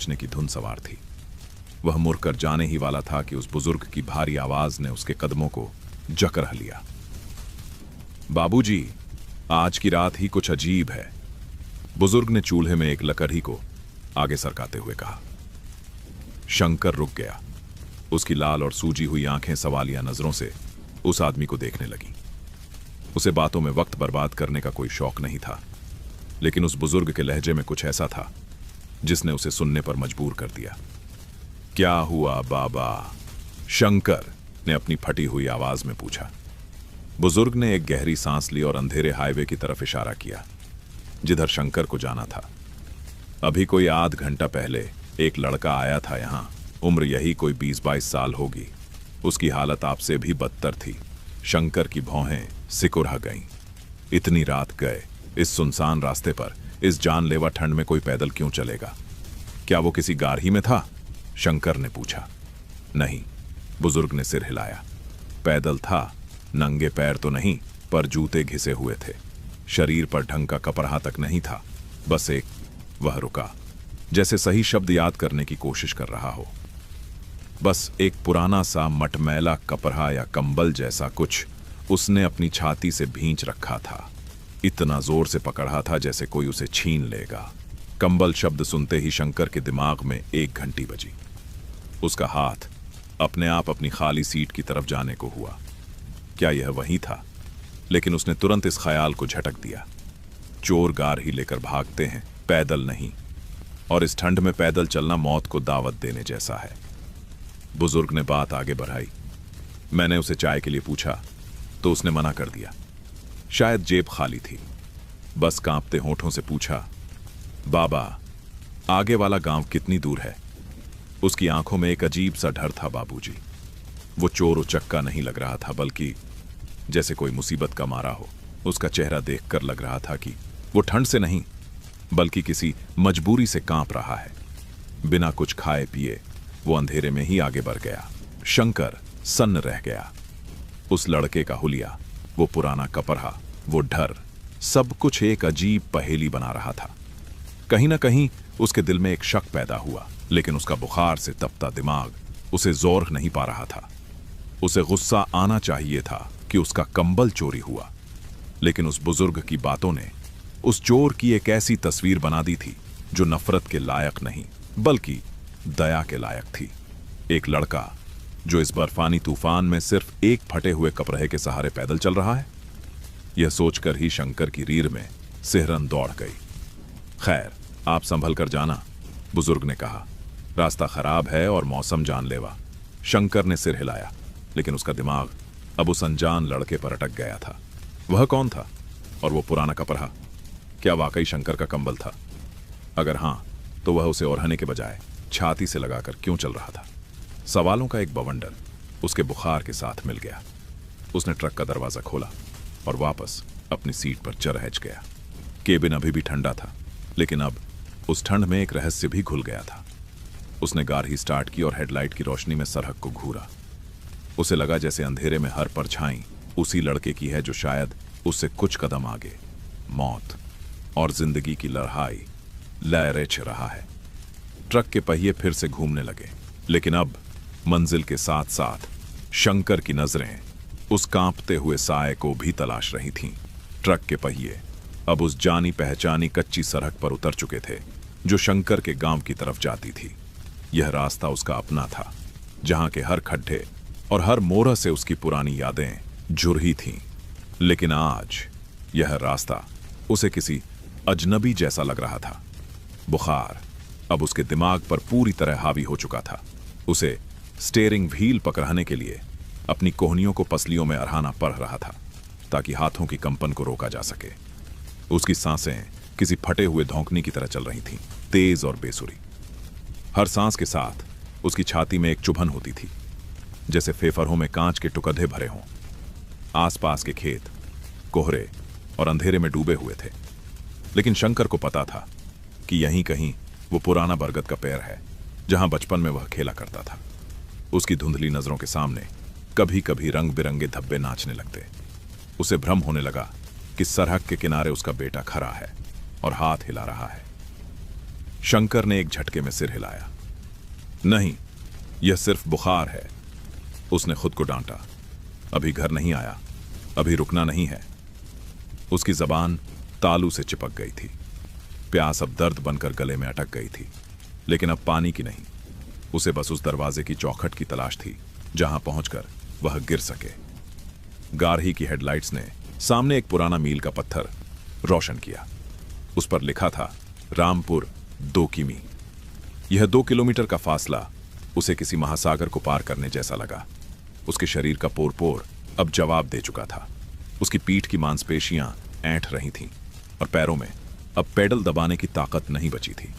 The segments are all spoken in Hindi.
सोचने की धुन सवार थी। वह मुड़कर जाने ही वाला था कि उस बुजुर्ग की भारी आवाज ने उसके कदमों को जकड़ लिया। बाबूजी, आज की रात ही कुछ अजीब है, बुजुर्ग ने चूल्हे में एक लकड़ी को आगे सरकाते हुए कहा। शंकर रुक गया। उसकी लाल और सूजी हुई आंखें सवालिया नजरों से उस आदमी को देखने लगी। उसे बातों में वक्त बर्बाद करने का कोई शौक नहीं था, लेकिन उस बुजुर्ग के लहजे में कुछ ऐसा था जिसने उसे सुनने पर मजबूर कर दिया। क्या हुआ बाबा? शंकर ने अपनी फटी हुई आवाज में पूछा। बुजुर्ग ने एक गहरी सांस ली और अंधेरे हाईवे की तरफ इशारा किया, जिधर शंकर को जाना था। अभी कोई आध घंटा पहले एक लड़का आया था यहां, उम्र यही कोई 20-22 साल होगी। उसकी हालत आपसे भी बदतर थी। शंकर की भौहें सिकुड़ गईं। इतनी रात गए, इस सुनसान रास्ते पर, इस जानलेवा ठंड में कोई पैदल क्यों चलेगा? क्या वो किसी गारही में था? शंकर ने पूछा। नहीं, बुजुर्ग ने सिर हिलाया। पैदल था, नंगे पैर तो नहीं, पर जूते घिसे हुए थे। शरीर पर ढंग का कपड़ा तक नहीं था। बस एक वह रुका, जैसे सही शब्द याद करने की कोशिश कर रहा हो। बस एक पुराना सा मटमैला कपड़ा या कंबल जैसा कुछ उसने अपनी छाती से भींच रखा था। इतना जोर से पकड़ा था जैसे कोई उसे छीन लेगा। कंबल शब्द सुनते ही शंकर के दिमाग में एक घंटी बजी। उसका हाथ अपने आप अपनी खाली सीट की तरफ जाने को हुआ। क्या यह वही था? लेकिन उसने तुरंत इस ख्याल को झटक दिया। चोर गार ही लेकर भागते हैं, पैदल नहीं। और इस ठंड में पैदल चलना मौत को दावत देने जैसा है। बुजुर्ग ने बात आगे बढ़ाई। मैंने उसे चाय के लिए पूछा तो उसने मना कर दिया। शायद जेब खाली थी। बस कांपते होठों से पूछा, बाबा, आगे वाला गांव कितनी दूर है? उसकी आंखों में एक अजीब सा डर था बाबूजी। वो चोर उचक्का नहीं लग रहा था, बल्कि जैसे कोई मुसीबत का मारा हो। उसका चेहरा देखकर लग रहा था कि वो ठंड से नहीं, बल्कि किसी मजबूरी से कांप रहा है। बिना कुछ खाए पिए वो अंधेरे में ही आगे बढ़ गया। शंकर सन्न रह गया। उस लड़के का हुलिया, वो पुराना कपड़ा, वो डर, सब कुछ एक अजीब पहेली बना रहा था। कहीं ना कहीं उसके दिल में एक शक पैदा हुआ, लेकिन उसका बुखार से तपता दिमाग उसे जोर नहीं पा रहा था। उसे गुस्सा आना चाहिए था कि उसका कंबल चोरी हुआ, लेकिन उस बुजुर्ग की बातों ने उस चोर की एक ऐसी तस्वीर बना दी थी जो नफरत के लायक नहीं, बल्कि दया के लायक थी। एक लड़का जो इस बर्फानी तूफान में सिर्फ एक फटे हुए कपड़े के सहारे पैदल चल रहा है। यह सोचकर ही शंकर की रीढ़ में सिहरन दौड़ गई। खैर, आप संभल कर जाना, बुजुर्ग ने कहा। रास्ता खराब है और मौसम जानलेवा। शंकर ने सिर हिलाया, लेकिन उसका दिमाग अब उस अनजान लड़के पर अटक गया था। वह कौन था? और वो पुराना कपड़ा क्या वाकई शंकर का कंबल था? अगर हां, तो वह उसे ओढ़ने के बजाय छाती से लगाकर क्यों चल रहा था? सवालों का एक बवंडर उसके बुखार के साथ मिल गया। उसने ट्रक का दरवाजा खोला और वापस अपनी सीट पर चरहज गया। केबिन अभी भी ठंडा था, लेकिन अब उस ठंड में एक रहस्य भी घुल गया था। उसने गाड़ी स्टार्ट की और हेडलाइट की रोशनी में सरहद को घूरा। उसे लगा जैसे अंधेरे में हर परछाई उसी लड़के की है जो शायद उससे कुछ कदम आगे मौत और जिंदगी की लड़ाई लहरेच रहा है। ट्रक के पहिए फिर से घूमने लगे, लेकिन अब मंजिल के साथ साथ शंकर की नजरें उस कांपते हुए साए को भी तलाश रही थीं। ट्रक के पहिए अब उस जानी पहचानी कच्ची सड़क पर उतर चुके थे जो शंकर के गांव की तरफ जाती थी। यह रास्ता उसका अपना था, जहां के हर खड्डे और हर मोड़ से उसकी पुरानी यादें जुड़ी थीं। लेकिन आज यह रास्ता उसे किसी अजनबी जैसा लग रहा था। बुखार अब उसके दिमाग पर पूरी तरह हावी हो चुका था। उसे स्टीयरिंग व्हील पकड़ने के लिए अपनी कोहनियों को पसलियों में अरहाना पड़ रहा था, ताकि हाथों की कंपन को रोका जा सके। उसकी सांसें किसी फटे हुए धौंकने की तरह चल रही थीं, तेज और बेसुरी। हर सांस के साथ उसकी छाती में एक चुभन होती थी, जैसे फेफड़ों में कांच के टुकड़े भरे हों। आसपास के खेत कोहरे और अंधेरे में डूबे हुए थे, लेकिन शंकर को पता था कि यहीं कहीं वो पुराना बरगद का पेड़ है जहां बचपन में वह खेला करता था। उसकी धुंधली नजरों के सामने कभी कभी रंग बिरंगे धब्बे नाचने लगते। उसे भ्रम होने लगा कि सरहद के किनारे उसका बेटा खड़ा है और हाथ हिला रहा है। शंकर ने एक झटके में सिर हिलाया। नहीं, यह सिर्फ बुखार है, उसने खुद को डांटा। अभी घर नहीं आया, अभी रुकना नहीं है। उसकी जबान तालू से चिपक गई थी। प्यास अब दर्द बनकर गले में अटक गई थी, लेकिन अब पानी की नहीं। उसे बस उस दरवाजे की चौखट की तलाश थी जहां पहुंचकर वह गिर सके। गारही की हेडलाइट्स ने सामने एक पुराना मील का पत्थर रोशन किया। उस पर लिखा था रामपुर 2 किमी। यह 2 किलोमीटर का फासला उसे किसी महासागर को पार करने जैसा लगा। उसके शरीर का पोर पोर अब जवाब दे चुका था। उसकी पीठ की मांसपेशियां ऐंठ रही थीं और पैरों में अब पेडल दबाने की ताकत नहीं बची थी।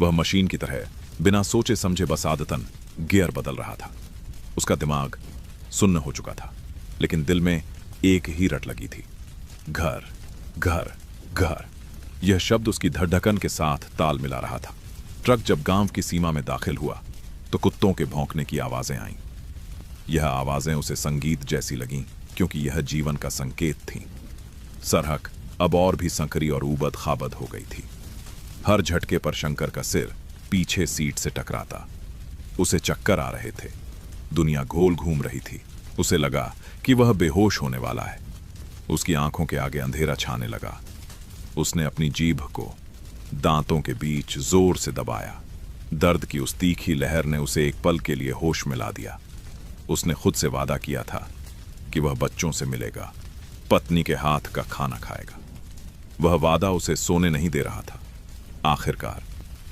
वह मशीन की तरह बिना सोचे समझे बस आदतन गियर बदल रहा था। उसका दिमाग सुन्न हो चुका था, लेकिन दिल में एक ही रट लगी थी, घर घर घर। यह शब्द उसकी धड़धकन के साथ ताल मिला रहा था। ट्रक जब गांव की सीमा में दाखिल हुआ तो कुत्तों के भौंकने की आवाजें आईं। यह आवाजें उसे संगीत जैसी लगीं, क्योंकि यह जीवन का संकेत थीं। सरहद अब और भी संकरी और ऊबद खाबद हो गई थी। हर झटके पर शंकर का सिर पीछे सीट से टकराता। उसे चक्कर आ रहे थे, दुनिया गोल घूम रही थी। उसे लगा कि वह बेहोश होने वाला है। उसकी आंखों के आगे अंधेरा छाने लगा। उसने अपनी जीभ को दांतों के बीच जोर से दबाया। दर्द की उस तीखी लहर ने उसे एक पल के लिए होश में ला दिया। उसने खुद से वादा किया था कि वह बच्चों से मिलेगा, पत्नी के हाथ का खाना खाएगा। वह वादा उसे सोने नहीं दे रहा था। आखिरकार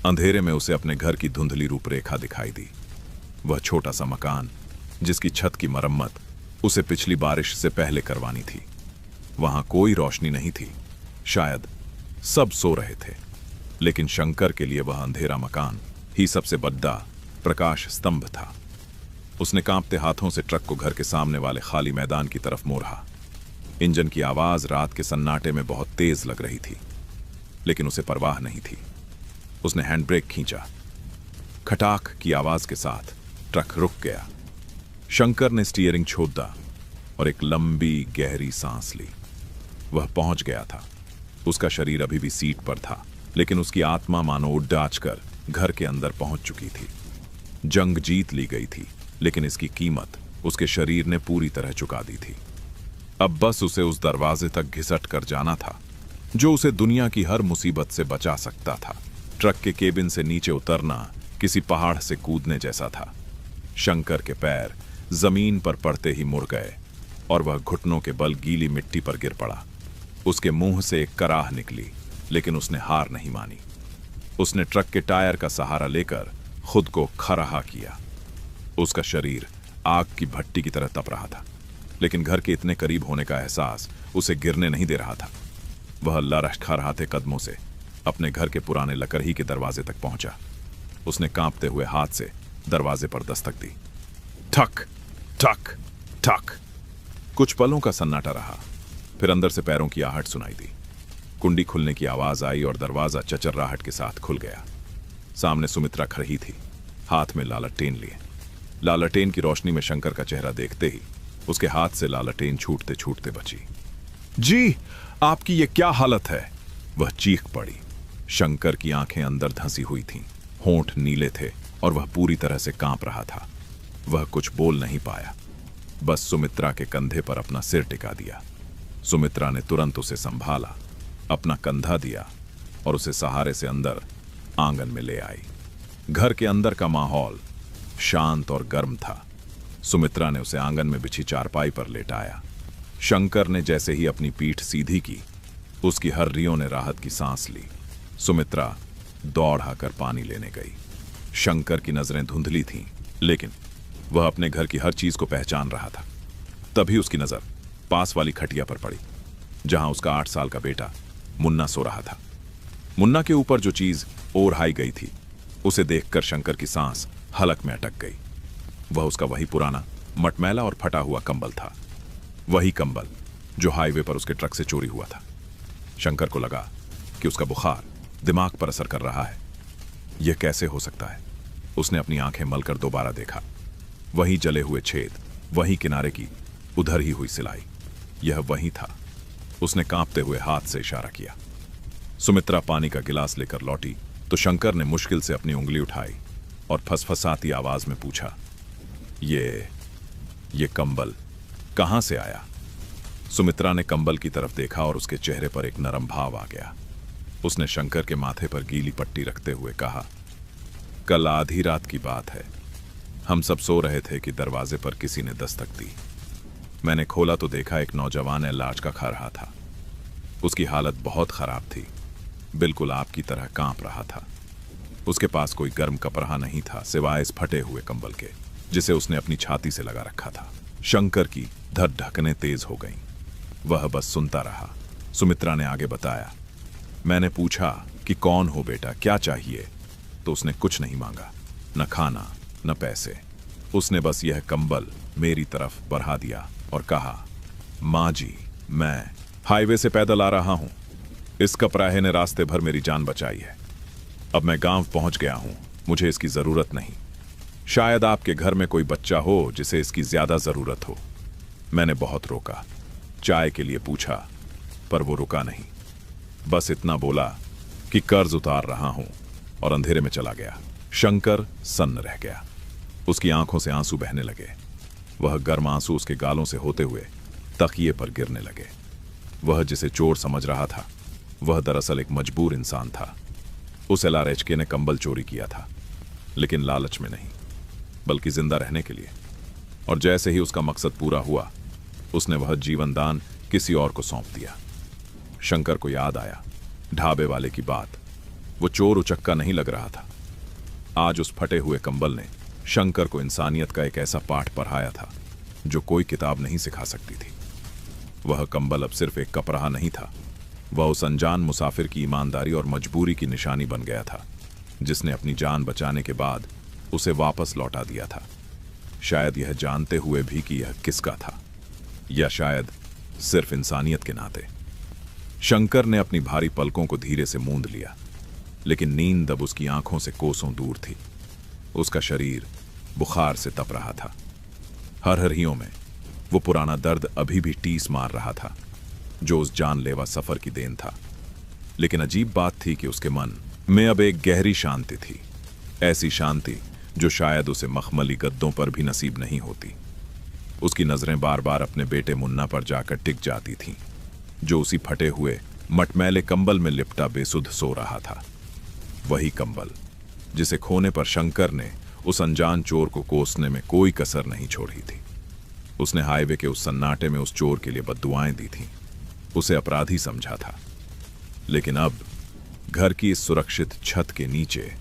अंधेरे में उसे अपने घर की धुंधली रूपरेखा दिखाई दी। वह छोटा सा मकान जिसकी छत की मरम्मत उसे पिछली बारिश से पहले करवानी थी। वहां कोई रोशनी नहीं थी, शायद सब सो रहे थे, लेकिन शंकर के लिए वह अंधेरा मकान ही सबसे बड़ा प्रकाश स्तंभ था। उसने कांपते हाथों से ट्रक को घर के सामने वाले खाली मैदान की तरफ मोड़ा। इंजन की आवाज रात के सन्नाटे में बहुत तेज लग रही थी, लेकिन उसे परवाह नहीं थी। उसने हैंड ब्रेक खींचा। खटाक की आवाज के साथ ट्रक रुक गया। शंकर ने स्टीयरिंग छोड़ा और एक लंबी गहरी सांस ली। वह पहुंच गया था। उसका शरीर अभी भी सीट पर था, लेकिन उसकी आत्मा मानो उड़ाच कर घर के अंदर पहुंच चुकी थी। जंग जीत ली गई थी, लेकिन इसकी कीमत उसके शरीर ने पूरी तरह चुका दी थी। अब बस उसे उस दरवाजे तक घिसट कर जाना था जो उसे दुनिया की हर मुसीबत से बचा सकता था। ट्रक के केबिन से नीचे उतरना किसी पहाड़ से कूदने जैसा था। शंकर के पैर जमीन पर पड़ते ही मुड़ गए और वह घुटनों के बल गीली मिट्टी पर गिर पड़ा। उसके मुंह से एक कराह निकली, लेकिन उसने हार नहीं मानी। उसने ट्रक के टायर का सहारा लेकर खुद को खराहा किया। उसका शरीर आग की भट्टी की तरह तप रहा था, लेकिन घर के इतने करीब होने का एहसास उसे गिरने नहीं दे रहा था। वह लरखड़ाते कदमों से अपने घर के पुराने लकड़ी के दरवाजे तक पहुंचा। उसने कांपते हुए हाथ से दरवाजे पर दस्तक दी। ठक ठक ठक। कुछ पलों का सन्नाटा रहा, फिर अंदर से पैरों की आहट सुनाई दी। कुंडी खुलने की आवाज आई और दरवाजा चचर्राहट के साथ खुल गया। सामने सुमित्रा खड़ी थी, हाथ में लालटेन लिए। लालटेन की रोशनी में शंकर का चेहरा देखते ही उसके हाथ से लालटेन छूटते छूटते बची। जी, आपकी ये क्या हालत है? वह चीख पड़ी। शंकर की आंखें अंदर धंसी हुई थीं, होंठ नीले थे और वह पूरी तरह से कांप रहा था। वह कुछ बोल नहीं पाया, बस सुमित्रा के कंधे पर अपना सिर टिका दिया। सुमित्रा ने तुरंत उसे संभाला, अपना कंधा दिया और उसे सहारे से अंदर आंगन में ले आई। घर के अंदर का माहौल शांत और गर्म था। सुमित्रा ने उसे आंगन में बिछी चारपाई पर लेटाया। शंकर ने जैसे ही अपनी पीठ सीधी की, उसकी हड्डियों ने राहत की सांस ली। सुमित्रा दौड़ाकर पानी लेने गई। शंकर की नजरें धुंधली थीं, लेकिन वह अपने घर की हर चीज को पहचान रहा था। तभी उसकी नजर पास वाली खटिया पर पड़ी, जहां उसका 8 साल का बेटा मुन्ना सो रहा था। मुन्ना के ऊपर जो चीज ओढ़ाई गई थी, उसे देखकर शंकर की सांस हलक में अटक गई। वह उसका वही पुराना मटमैला और फटा हुआ कंबल था, वही कंबल जो हाईवे पर उसके ट्रक से चोरी हुआ था। शंकर को लगा कि उसका बुखार दिमाग पर असर कर रहा है। यह कैसे हो सकता है? उसने अपनी आंखें मलकर दोबारा देखा। वही जले हुए छेद, वही किनारे की उधर ही हुई सिलाई, यह वही था। उसने कांपते हुए हाथ से इशारा किया। सुमित्रा पानी का गिलास लेकर लौटी तो शंकर ने मुश्किल से अपनी उंगली उठाई और फसफसाती आवाज में पूछा, ये कंबल कहां से आया? सुमित्रा ने कंबल की तरफ देखा और उसके चेहरे पर एक नरम भाव आ गया। उसने शंकर के माथे पर गीली पट्टी रखते हुए कहा, कल आधी रात की बात है। हम सब सो रहे थे कि दरवाजे पर किसी ने दस्तक दी। मैंने खोला तो देखा एक नौजवान इलाज का खा रहा था। उसकी हालत बहुत खराब थी, बिल्कुल आपकी तरह कांप रहा था। उसके पास कोई गर्म कपड़ा नहीं था सिवाय इस फटे हुए कंबल के, जिसे उसने अपनी छाती से लगा रखा था। शंकर की धड़ धड़कनें तेज हो गईं। वह बस सुनता रहा। सुमित्रा ने आगे बताया, मैंने पूछा कि कौन हो बेटा, क्या चाहिए? तो उसने कुछ नहीं मांगा, न खाना न पैसे। उसने बस यह कंबल मेरी तरफ बढ़ा दिया और कहा, माँ जी, मैं हाईवे से पैदल आ रहा हूं। इस कपराहे ने रास्ते भर मेरी जान बचाई है। अब मैं गांव पहुंच गया हूं, मुझे इसकी जरूरत नहीं। शायद आपके घर में कोई बच्चा हो जिसे इसकी ज्यादा जरूरत हो। मैंने बहुत रोका, चाय के लिए पूछा, पर वो रुका नहीं। बस इतना बोला कि कर्ज उतार रहा हूं और अंधेरे में चला गया। शंकर सन्न रह गया। उसकी आंखों से आंसू बहने लगे। वह गर्म आंसू उसके गालों से होते हुए तकिए पर गिरने लगे। वह जिसे चोर समझ रहा था, वह दरअसल एक मजबूर इंसान था। उस एलआरएचके ने कंबल चोरी किया था, लेकिन लालच में नहीं, बल्कि जिंदा रहने के लिए। और जैसे ही उसका मकसद पूरा हुआ, उसने वह जीवन दान किसी और को सौंप दिया। शंकर को याद आया ढाबे वाले की बात। वो चोर उचक्का नहीं लग रहा था। आज उस फटे हुए कंबल ने शंकर को इंसानियत का एक ऐसा पाठ पढ़ाया था जो कोई किताब नहीं सिखा सकती थी। वह कंबल अब सिर्फ एक कपड़ा नहीं था, वह उस अनजान मुसाफिर की ईमानदारी और मजबूरी की निशानी बन गया था, जिसने अपनी जान बचाने के बाद उसे वापस लौटा दिया था। शायद यह जानते हुए भी कि यह किसका था, या शायद सिर्फ इंसानियत के नाते। शंकर ने अपनी भारी पलकों को धीरे से मूंद लिया, लेकिन नींद अब उसकी आंखों से कोसों दूर थी। उसका शरीर बुखार से तप रहा था। हरहरियों में वो पुराना दर्द अभी भी टीस मार रहा था, जो उस जानलेवा सफर की देन था। लेकिन अजीब बात थी कि उसके मन में अब एक गहरी शांति थी, ऐसी शांति जो शायद उसे मखमली गद्दों पर भी नसीब नहीं होती। उसकी नजरें बार बार अपने बेटे मुन्ना पर जाकर टिक जाती थीं, जो उसी फटे हुए मटमैले कंबल में लिपटा बेसुध सो रहा था। वही कंबल जिसे खोने पर शंकर ने उस अनजान चोर को कोसने में कोई कसर नहीं छोड़ी थी। उसने हाईवे के उस सन्नाटे में उस चोर के लिए बद्दुआएं दी थीं, उसे अपराधी समझा था। लेकिन अब घर की इस सुरक्षित छत के नीचे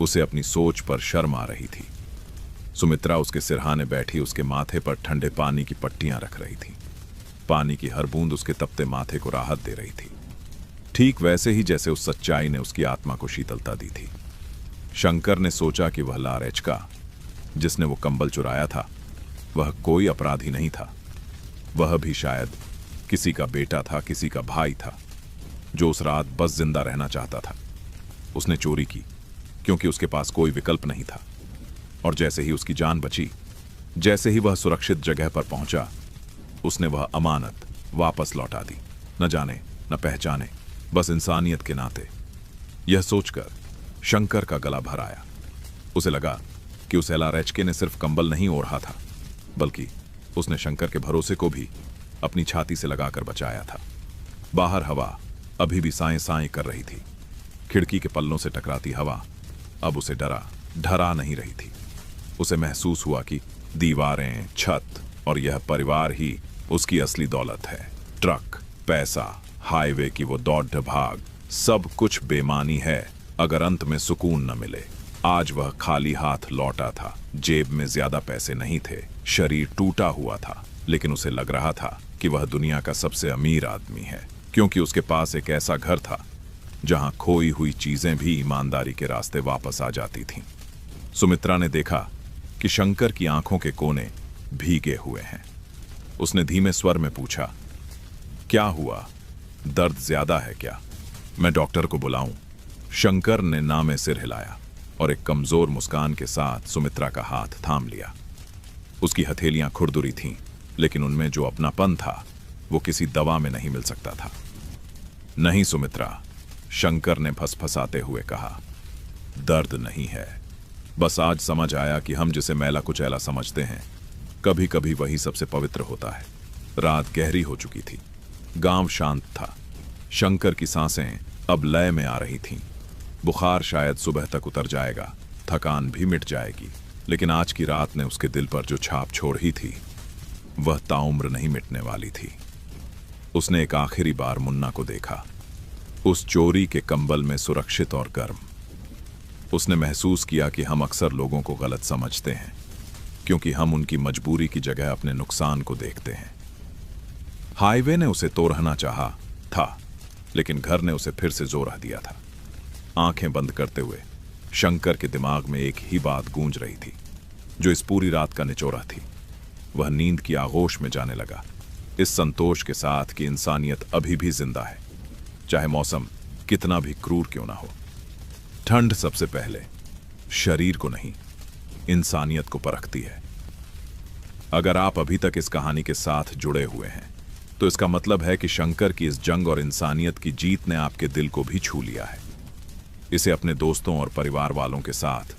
उसे अपनी सोच पर शर्म आ रही थी। सुमित्रा उसके सिरहाने बैठी उसके माथे पर ठंडे पानी की पट्टियां रख रही थी। पानी की हर बूंद उसके तपते माथे को राहत दे रही थी, ठीक वैसे ही जैसे उस सच्चाई ने उसकी आत्मा को शीतलता दी थी। शंकर ने सोचा कि वह लारेचका, जिसने वो कंबल चुराया था, वह कोई अपराधी नहीं था। वह भी शायद किसी का बेटा था, किसी का भाई था, जो उस रात बस जिंदा रहना चाहता था। उसने चोरी की क्योंकि उसके पास कोई विकल्प नहीं था, और जैसे ही उसकी जान बची, जैसे ही वह सुरक्षित जगह पर पहुंचा, उसने वह अमानत वापस लौटा दी, न जाने न पहचाने, बस इंसानियत के नाते। यह सोचकर शंकर का गला भर आया। उसे लगा कि उस एलआरएचके ने सिर्फ कंबल नहीं ओढ़ा था, बल्कि उसने शंकर के भरोसे को भी अपनी छाती से लगाकर बचाया था। बाहर हवा अभी भी साएं साएं कर रही थी। खिड़की के पल्लों से टकराती हवा अब उसे डरा नहीं रही थी। उसे महसूस हुआ कि दीवारें, छत और यह परिवार ही उसकी असली दौलत है। ट्रक, पैसा, हाईवे की वो दौड़ भाग, सब कुछ बेमानी है अगर अंत में सुकून न मिले। आज वह खाली हाथ लौटा था। जेब में ज्यादा पैसे नहीं थे, शरीर टूटा हुआ था, लेकिन उसे लग रहा था कि वह दुनिया का सबसे अमीर आदमी है, क्योंकि उसके पास एक ऐसा घर था जहां खोई हुई चीजें भी ईमानदारी के रास्ते वापस आ जाती थीं। सुमित्रा ने देखा कि शंकर की आंखों के कोने भीगे हुए हैं। उसने धीमे स्वर में पूछा, क्या हुआ? दर्द ज्यादा है क्या? मैं डॉक्टर को बुलाऊं? शंकर ने नामे सिर हिलाया और एक कमजोर मुस्कान के साथ सुमित्रा का हाथ थाम लिया। उसकी हथेलियां खुरदुरी थीं, लेकिन उनमें जो अपनापन था वो किसी दवा में नहीं मिल सकता था। नहीं सुमित्रा, शंकर ने फसफसाते हुए कहा। दर्द नहीं है, बस आज समझ आया कि हम जिसे मैला कुचैला समझते हैं कभी कभी वही सबसे पवित्र होता है। रात गहरी हो चुकी थी, गांव शांत था। शंकर की सांसें अब लय में आ रही थीं। बुखार शायद सुबह तक उतर जाएगा, थकान भी मिट जाएगी, लेकिन आज की रात ने उसके दिल पर जो छाप छोड़ी थी वह ताउम्र नहीं मिटने वाली थी। उसने एक आखिरी बार मुन्ना को देखा, उस चोरी के कंबल में सुरक्षित और गर्म। उसने महसूस किया कि हम अक्सर लोगों को गलत समझते हैं क्योंकि हम उनकी मजबूरी की जगह अपने नुकसान को देखते हैं। हाईवे ने उसे तोड़ना चाहा था, लेकिन घर ने उसे फिर से जोर दिया था। आंखें बंद करते हुए शंकर के दिमाग में एक ही बात गूंज रही थी जो इस पूरी रात का निचोड़ा थी। वह नींद की आगोश में जाने लगा, इस संतोष के साथ कि इंसानियत अभी भी जिंदा है, चाहे मौसम कितना भी क्रूर क्यों ना हो। ठंड सबसे पहले शरीर को नहीं, इंसानियत को परखती है। अगर आप अभी तक इस कहानी के साथ जुड़े हुए हैं तो इसका मतलब है कि शंकर की इस जंग और इंसानियत की जीत ने आपके दिल को भी छू लिया है। इसे अपने दोस्तों और परिवार वालों के साथ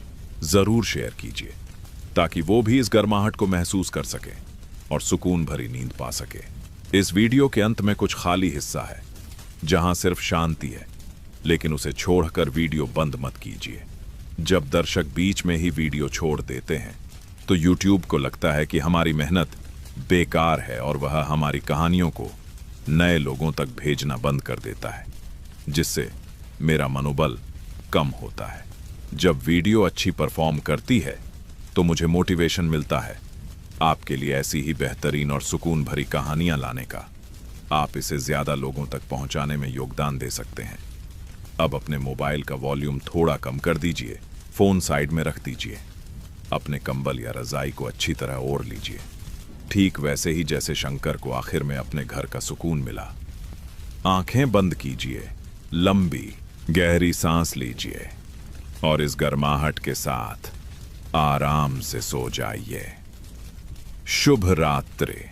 जरूर शेयर कीजिए ताकि वो भी इस गर्माहट को महसूस कर सके और सुकून भरी नींद पा सके। इस वीडियो के अंत में कुछ खाली हिस्सा है जहां सिर्फ शांति है, लेकिन उसे छोड़कर वीडियो बंद मत कीजिए। जब दर्शक बीच में ही वीडियो छोड़ देते हैं तो YouTube को लगता है कि हमारी मेहनत बेकार है और वह हमारी कहानियों को नए लोगों तक भेजना बंद कर देता है, जिससे मेरा मनोबल कम होता है। जब वीडियो अच्छी परफॉर्म करती है तो मुझे मोटिवेशन मिलता है आपके लिए ऐसी ही बेहतरीन और सुकून भरी कहानियां लाने का। आप इसे ज्यादा लोगों तक पहुंचाने में योगदान दे सकते हैं। अब अपने मोबाइल का वॉल्यूम थोड़ा कम कर दीजिए, फोन साइड में रख दीजिए, अपने कंबल या रजाई को अच्छी तरह ओढ़ लीजिए, ठीक वैसे ही जैसे शंकर को आखिर में अपने घर का सुकून मिला। आंखें बंद कीजिए, लंबी गहरी सांस लीजिए और इस गर्माहट के साथ आराम से सो जाइए। शुभ रात्रि।